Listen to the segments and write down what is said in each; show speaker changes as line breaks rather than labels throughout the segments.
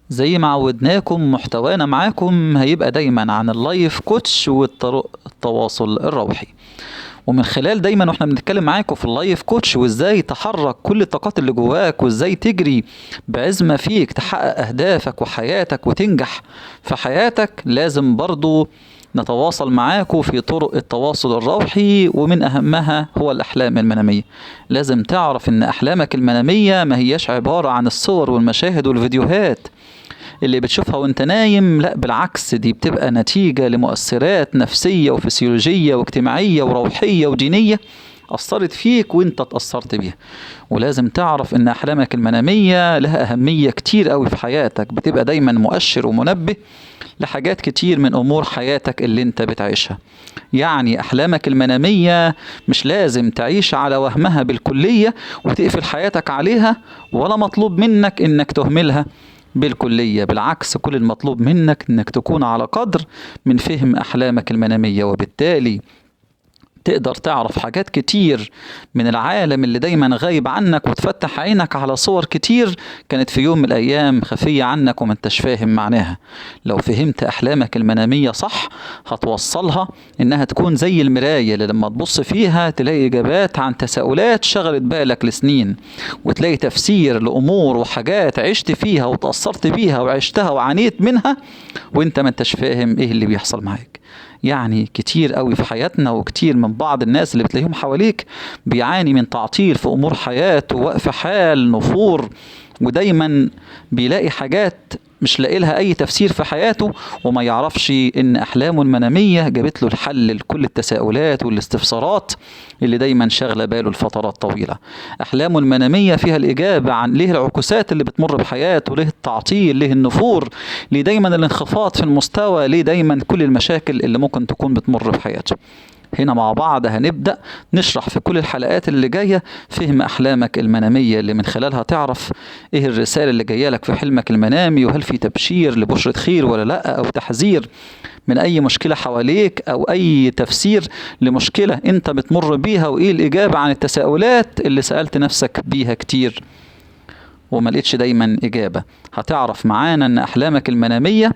زي ما عودناكم محتوانا معاكم هيبقى دايما عن اللايف كوتش والطرق التواصل الروحي. ومن خلال دايما واحنا بنتكلم معاكم في اللايف كوتش وازاي تحرك كل الطاقات اللي جواك وازاي تجري بعزمة فيك تحقق اهدافك وحياتك وتنجح في حياتك، لازم برضو نتواصل معاكم في طرق التواصل الروحي، ومن اهمها هو الاحلام المنامية. لازم تعرف ان احلامك المنامية ما هياش عبارة عن الصور والمشاهد والفيديوهات اللي بتشوفها وانت نايم، لا بالعكس، دي بتبقى نتيجة لمؤثرات نفسية وفسيولوجية واجتماعية وروحية ودينية أثرت فيك وانت اتأثرت بيها. ولازم تعرف ان أحلامك المنامية لها أهمية كتير قوي في حياتك، بتبقى دايما مؤشر ومنبه لحاجات كتير من أمور حياتك اللي انت بتعيشها. يعني أحلامك المنامية مش لازم تعيش على وهمها بالكلية وتقفل حياتك عليها، ولا مطلوب منك انك تهملها بالكلية. بالعكس، كل المطلوب منك انك تكون على قدر من فهم احلامك المنامية، وبالتالي تقدر تعرف حاجات كتير من العالم اللي دايما غايب عنك، وتفتح عينك على صور كتير كانت في يوم من الأيام خفية عنك وما انتش فاهم معناها. لو فهمت أحلامك المنامية صح هتوصلها إنها تكون زي المراية اللي لما تبص فيها تلاقي إجابات عن تساؤلات شغلت بالك لسنين، وتلاقي تفسير لأمور وحاجات عشت فيها وتأثرت بيها وعشتها وعانيت منها وانت ما انتش فاهم ايه اللي بيحصل معاك. يعني كتير قوي في حياتنا، وكتير من بعض الناس اللي بتلاقيهم حواليك بيعاني من تعطيل في امور حياته، وقف حال، نفور، ودايما بيلاقي حاجات مش لاقي لها اي تفسير في حياته، وما يعرفش ان احلامه المنامية جابت له الحل لكل التساؤلات والاستفسارات اللي دايما شاغله باله لفترات طويلة. احلامه المنامية فيها الاجابة عن ليه العكوسات اللي بتمر بحياته، ليه التعطيل، ليه النفور، ليه دايما الانخفاض في المستوى، ليه دايما كل المشاكل اللي ممكن تكون بتمر بحياته. هنا مع بعض هنبدأ نشرح في كل الحلقات اللي جاية فهم أحلامك المنامية، اللي من خلالها تعرف إيه الرسالة اللي جاية لك في حلمك المنامي، وهل في تبشير لبشرة خير ولا لأ، أو تحذير من أي مشكلة حواليك، أو أي تفسير لمشكلة أنت بتمر بيها، وإيه الإجابة عن التساؤلات اللي سألت نفسك بيها كتير وما لقيتش دايما إجابة. هتعرف معانا أن أحلامك المنامية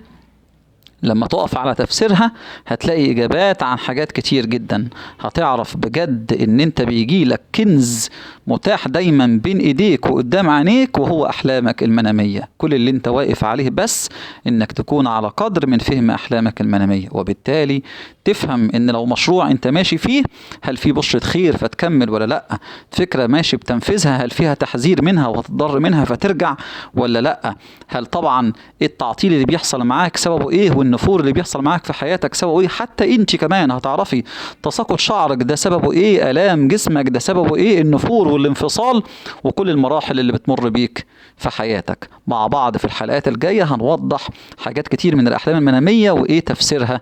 لما تقف على تفسيرها هتلاقي إجابات عن حاجات كتير جدا. هتعرف بجد إن أنت بيجيلك كنز متاح دايما بين إيديك وقدام عينيك، وهو أحلامك المنامية. كل اللي أنت واقف عليه بس إنك تكون على قدر من فهم أحلامك المنامية، وبالتالي تفهم إن لو مشروع أنت ماشي فيه هل في بشرة خير فتكمل ولا لأ، فكرة ماشي بتنفذها هل فيها تحذير منها وتضر منها فترجع ولا لأ، هل طبعا التعطيل اللي بيحصل معاك سببه إيه، والنفور اللي بيحصل معاك في حياتك سببه إيه. حتى أنت كمان هتعرفي تساقط شعرك ده سببه إيه، آلام جسمك ده سببه إيه، النفور والانفصال، وكل المراحل اللي بتمر بيك في حياتك. مع بعض في الحلقات الجاية هنوضح حاجات كتير من الأحلام المنامية وإيه تفسيرها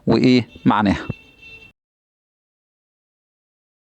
وإيه معناها.